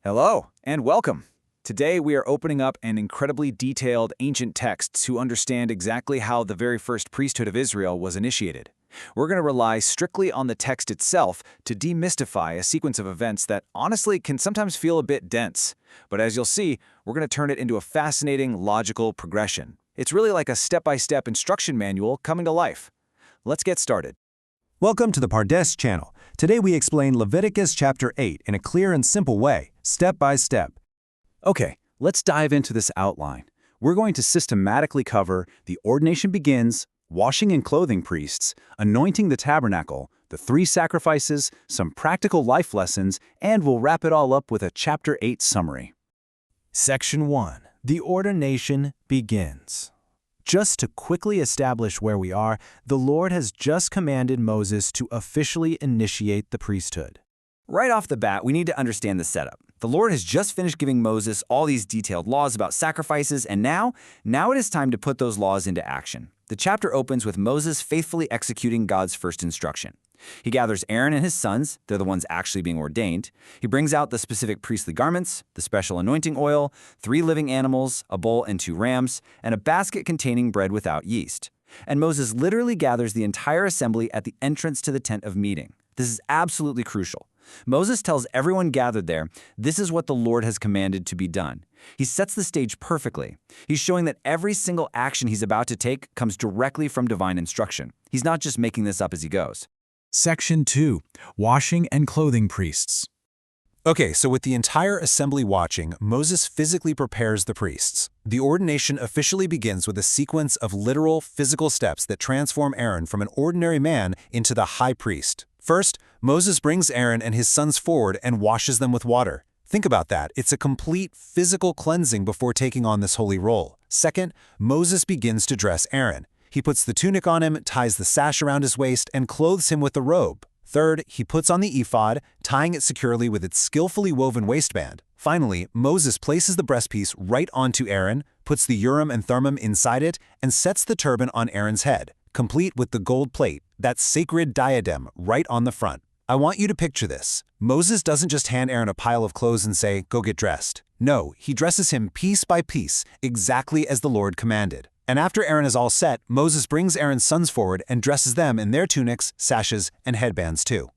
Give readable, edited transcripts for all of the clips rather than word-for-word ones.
Hello, and welcome. Today we are opening up an incredibly detailed ancient text to understand exactly how the very first priesthood of Israel was initiated. We're going to rely strictly on the text itself to demystify a sequence of events that honestly can sometimes feel a bit dense. But as you'll see, we're going to turn it into a fascinating, logical progression. It's really like a step-by-step instruction manual coming to life. Let's get started. Welcome to the Pardes channel. Today we explain Leviticus chapter 8 in a clear and simple way, step by step. Okay, let's dive into this outline. We're going to systematically cover the Ordination Begins, washing and clothing priests, anointing the tabernacle, the 3 sacrifices, some practical life lessons, and we'll wrap it all up with a chapter 8 summary. Section 1. The Ordination Begins. Just to quickly establish where we are, the Lord has just commanded Moses to officially initiate the priesthood. Right off the bat, we need to understand the setup. The Lord has just finished giving Moses all these detailed laws about sacrifices, and now it is time to put those laws into action. The chapter opens with Moses faithfully executing God's first instruction. He gathers Aaron and his sons, they're the ones actually being ordained. He brings out the specific priestly garments, the special anointing oil, 3 living animals, a bull and 2 rams, and a basket containing bread without yeast. And Moses literally gathers the entire assembly at the entrance to the tent of meeting. This is absolutely crucial. Moses tells everyone gathered there, this is what the Lord has commanded to be done. He sets the stage perfectly. He's showing that every single action he's about to take comes directly from divine instruction. He's not just making this up as he goes. Section 2. Washing and clothing priests. Okay, so with the entire assembly watching, Moses physically prepares the priests. The ordination officially begins with a sequence of literal, physical steps that transform Aaron from an ordinary man into the high priest. First, Moses brings Aaron and his sons forward and washes them with water. Think about that. It's a complete physical cleansing before taking on this holy role. Second, Moses begins to dress Aaron. He puts the tunic on him, ties the sash around his waist, and clothes him with the robe. Third, he puts on the ephod, tying it securely with its skillfully woven waistband. Finally, Moses places the breastpiece right onto Aaron, puts the Urim and Thummim inside it, and sets the turban on Aaron's head, complete with the gold plate, that sacred diadem right on the front. I want you to picture this. Moses doesn't just hand Aaron a pile of clothes and say, go get dressed. No, he dresses him piece by piece, exactly as the Lord commanded. And after Aaron is all set, Moses brings Aaron's sons forward and dresses them in their tunics, sashes, and headbands too.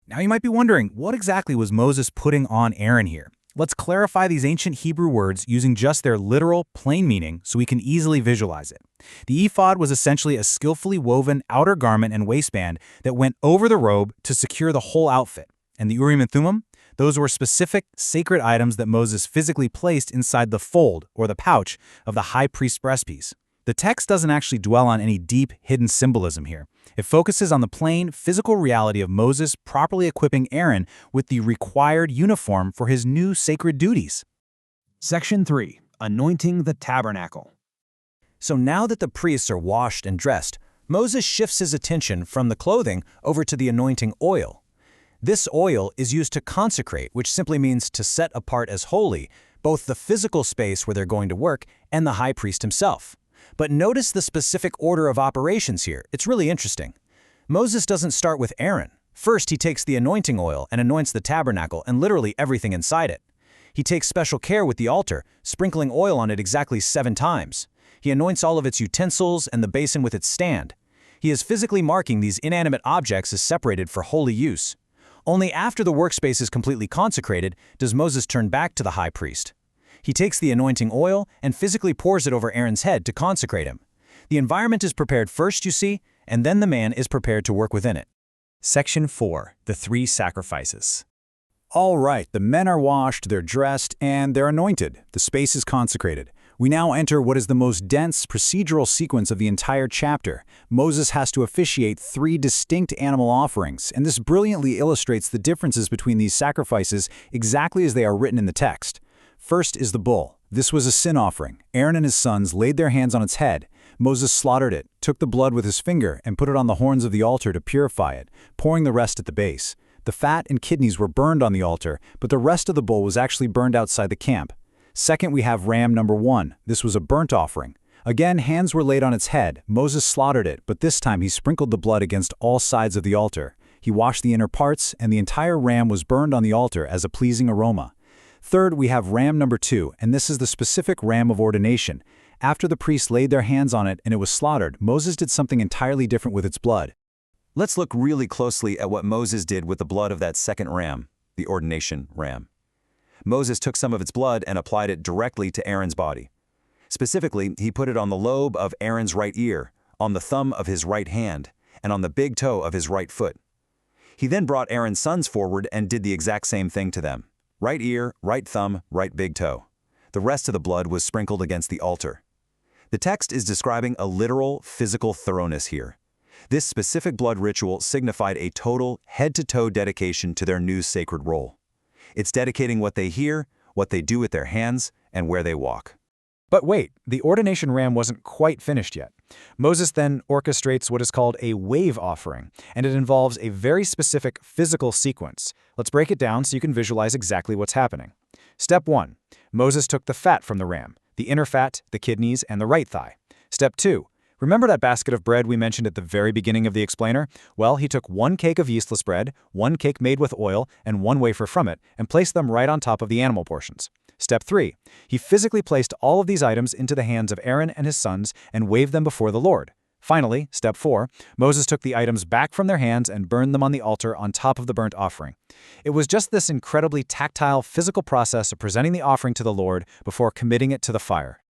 Now you might be wondering, what exactly was Moses putting on Aaron here? Let's clarify these ancient Hebrew words using just their literal, plain meaning so we can easily visualize it. The ephod was essentially a skillfully woven outer garment and waistband that went over the robe to secure the whole outfit. And the Urim and Thummim? Those were specific, sacred items that Moses physically placed inside the fold, or the pouch, of the high priest's breastpiece. The text doesn't actually dwell on any deep, hidden symbolism here. It focuses on the plain, physical reality of Moses properly equipping Aaron with the required uniform for his new sacred duties. Section 3. Anointing the tabernacle. So now that the priests are washed and dressed, Moses shifts his attention from the clothing over to the anointing oil. This oil is used to consecrate, which simply means to set apart as holy, both the physical space where they're going to work and the high priest himself. But notice the specific order of operations here. It's really interesting. Moses doesn't start with Aaron. First, he takes the anointing oil and anoints the tabernacle and literally everything inside it. He takes special care with the altar, sprinkling oil on it exactly 7 times. He anoints all of its utensils and the basin with its stand. He is physically marking these inanimate objects as separated for holy use. Only after the workspace is completely consecrated does Moses turn back to the high priest. He takes the anointing oil and physically pours it over Aaron's head to consecrate him. The environment is prepared first, you see, and then the man is prepared to work within it. Section 4. The 3 sacrifices. All right, the men are washed, they're dressed, and they're anointed. The space is consecrated. We now enter what is the most dense procedural sequence of the entire chapter. Moses has to officiate 3 distinct animal offerings, and this brilliantly illustrates the differences between these sacrifices exactly as they are written in the text. First is the bull. This was a sin offering. Aaron and his sons laid their hands on its head. Moses slaughtered it, took the blood with his finger, and put it on the horns of the altar to purify it, pouring the rest at the base. The fat and kidneys were burned on the altar, but the rest of the bull was actually burned outside the camp. Second, we have ram number 1. This was a burnt offering. Again, hands were laid on its head. Moses slaughtered it, but this time he sprinkled the blood against all sides of the altar. He washed the inner parts, and the entire ram was burned on the altar as a pleasing aroma. Third, we have ram number 2, and this is the specific ram of ordination. After the priests laid their hands on it and it was slaughtered, Moses did something entirely different with its blood. Let's look really closely at what Moses did with the blood of that second ram, the ordination ram. Moses took some of its blood and applied it directly to Aaron's body. Specifically, he put it on the lobe of Aaron's right ear, on the thumb of his right hand, and on the big toe of his right foot. He then brought Aaron's sons forward and did the exact same thing to them. Right ear, right thumb, right big toe. The rest of the blood was sprinkled against the altar. The text is describing a literal, physical thoroughness here. This specific blood ritual signified a total, head-to-toe dedication to their new sacred role. It's dedicating what they hear, what they do with their hands, and where they walk. But wait, the ordination ram wasn't quite finished yet. Moses then orchestrates what is called a wave offering, and it involves a very specific physical sequence. Let's break it down so you can visualize exactly what's happening. Step 1. Moses took the fat from the ram, the inner fat, the kidneys, and the right thigh. Step 2. Remember that basket of bread we mentioned at the very beginning of the explainer? Well, he took 1 cake of yeastless bread, 1 cake made with oil, and 1 wafer from it, and placed them right on top of the animal portions. Step 3. He physically placed all of these items into the hands of Aaron and his sons and waved them before the Lord. Finally, step 4, Moses took the items back from their hands and burned them on the altar on top of the burnt offering. It was just this incredibly tactile, physical process of presenting the offering to the Lord before committing it to the fire.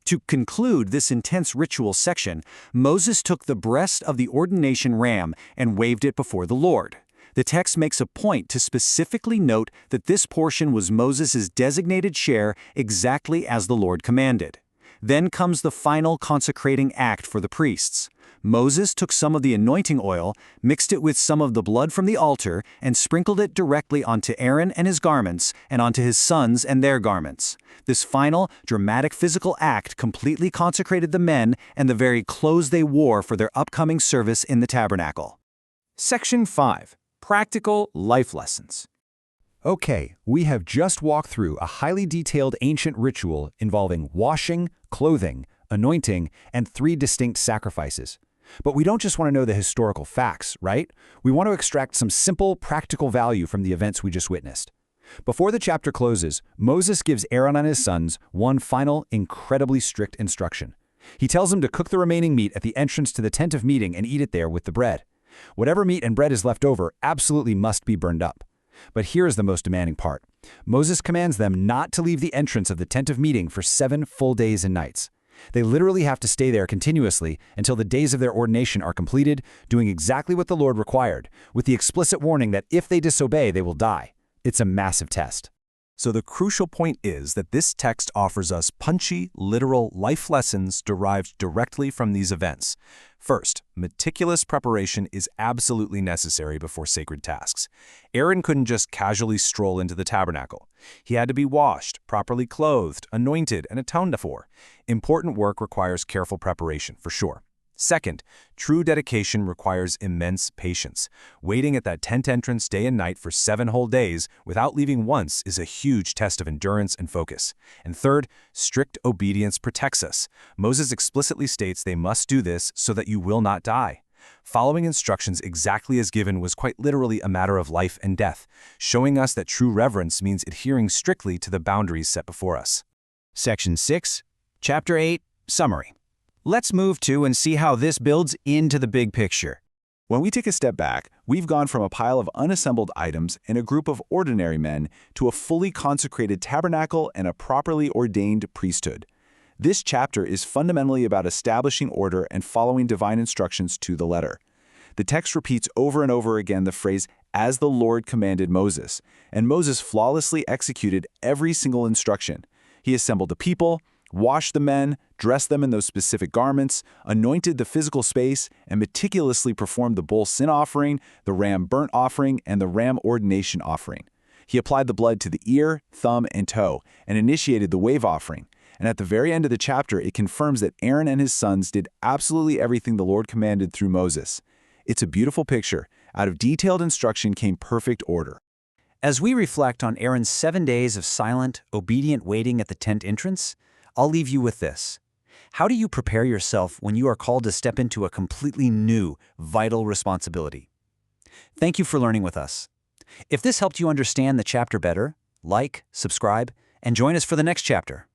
To conclude this intense ritual section, Moses took the breast of the ordination ram and waved it before the Lord. The text makes a point to specifically note that this portion was Moses' designated share exactly as the Lord commanded. Then comes the final consecrating act for the priests. Moses took some of the anointing oil, mixed it with some of the blood from the altar, and sprinkled it directly onto Aaron and his garments, and onto his sons and their garments. This final, dramatic physical act completely consecrated the men and the very clothes they wore for their upcoming service in the tabernacle. Section 5. Practical Life Lessons. Okay, we have just walked through a highly detailed ancient ritual involving washing, clothing, anointing, and 3 distinct sacrifices. But we don't just want to know the historical facts, right? We want to extract some simple, practical value from the events we just witnessed. Before the chapter closes, Moses gives Aaron and his sons one final, incredibly strict instruction. He tells them to cook the remaining meat at the entrance to the tent of meeting and eat it there with the bread. Whatever meat and bread is left over absolutely must be burned up. But here is the most demanding part. Moses commands them not to leave the entrance of the tent of meeting for 7 full days and nights. They literally have to stay there continuously until the days of their ordination are completed, doing exactly what the Lord required, with the explicit warning that if they disobey, they will die. It's a massive test. So the crucial point is that this text offers us punchy, literal life lessons derived directly from these events. First, meticulous preparation is absolutely necessary before sacred tasks. Aaron couldn't just casually stroll into the tabernacle. He had to be washed, properly clothed, anointed, and atoned for. Important work requires careful preparation, for sure. Second, true dedication requires immense patience. Waiting at that tent entrance day and night for 7 whole days without leaving once is a huge test of endurance and focus. And third, strict obedience protects us. Moses explicitly states they must do this so that you will not die. Following instructions exactly as given was quite literally a matter of life and death, showing us that true reverence means adhering strictly to the boundaries set before us. Section 6. Chapter 8. Summary. Let's move to and see how this builds into the big picture. When we take a step back, we've gone from a pile of unassembled items and a group of ordinary men to a fully consecrated tabernacle and a properly ordained priesthood. This chapter is fundamentally about establishing order and following divine instructions to the letter. The text repeats over and over again the phrase, "as the Lord commanded Moses," and Moses flawlessly executed every single instruction. He assembled the people, washed the men, dressed them in those specific garments, anointed the physical space, and meticulously performed the bull sin offering, the ram burnt offering, and the ram ordination offering. He applied the blood to the ear, thumb, and toe, and initiated the wave offering. And at the very end of the chapter, it confirms that Aaron and his sons did absolutely everything the Lord commanded through Moses. It's a beautiful picture. Out of detailed instruction came perfect order. As we reflect on Aaron's 7 days of silent, obedient waiting at the tent entrance, I'll leave you with this. How do you prepare yourself when you are called to step into a completely new, vital responsibility? Thank you for learning with us. If this helped you understand the chapter better, like, subscribe, and join us for the next chapter.